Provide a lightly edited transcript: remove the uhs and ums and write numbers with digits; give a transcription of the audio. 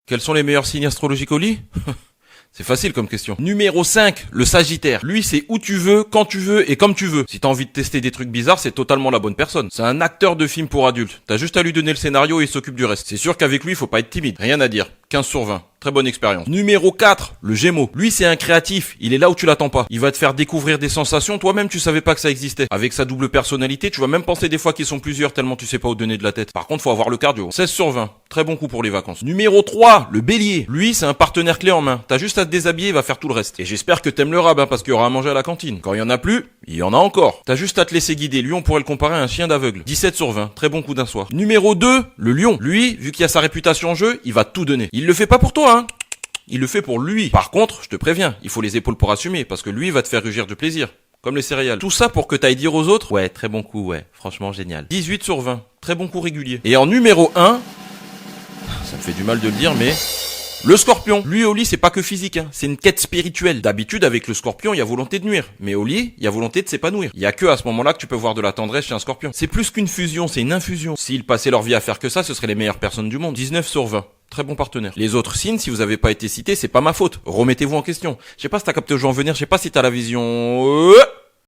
Quels sont les meilleurs signes astrologiques au lit? C'est facile comme question. Numéro 5, le Sagittaire. Lui, c'est où tu veux, quand tu veux et comme tu veux. Si t'as envie de tester des trucs bizarres, c'est totalement la bonne personne. C'est un acteur de film pour adultes. T'as juste à lui donner le scénario et il s'occupe du reste. C'est sûr qu'avec lui, faut pas être timide. Rien à dire. 15 sur 20. Très bonne expérience. Numéro 4, le Gémeaux. Lui, c'est un créatif. Il est là où tu l'attends pas. Il va te faire découvrir des sensations. Toi-même, tu savais pas que ça existait. Avec sa double personnalité, tu vas même penser des fois qu'ils sont plusieurs tellement tu sais pas où donner de la tête. Par contre, faut avoir le cardio. 16 sur 20. Très bon coup pour les vacances. Numéro 3, le Bélier. Lui, c'est un partenaire clé en main. T'as juste à te déshabiller, il va faire tout le reste. Et j'espère que t'aimes le rab, parce qu'il y aura à manger à la cantine. Quand il y en a plus, il y en a encore. T'as juste à te laisser guider. Lui, on pourrait le comparer à un chien d'aveugle. 17 sur 20. Très bon coup d'un soir. Numéro 2, le Lion. Lui, vu qu'il a sa réputation en jeu, il va tout donner. Il le fait pas pour toi, hein. Il le fait pour lui. Par contre, je te préviens, il faut les épaules pour assumer, parce que lui, il va te faire rugir de plaisir. Comme les céréales. Tout ça pour que t'ailles dire aux autres, ouais, très bon coup, ouais, franchement génial. 18 sur 20. Très bon coup régulier. Et en numéro 1, ça me fait du mal de le dire, mais le Scorpion. Lui, au lit, c'est pas que physique, hein. C'est une quête spirituelle. D'habitude, avec le Scorpion, il y a volonté de nuire. Mais au lit, il y a volonté de s'épanouir. Il y a que à ce moment-là que tu peux voir de la tendresse chez un Scorpion. C'est plus qu'une fusion, c'est une infusion. S'ils passaient leur vie à faire que ça, ce seraient les meilleures personnes du monde. 19 sur 20. Très bon partenaire. Les autres signes, si vous avez pas été cités, c'est pas ma faute. Remettez-vous en question. Je sais pas si t'as capté où je veux en venir, je sais pas si t'as la vision.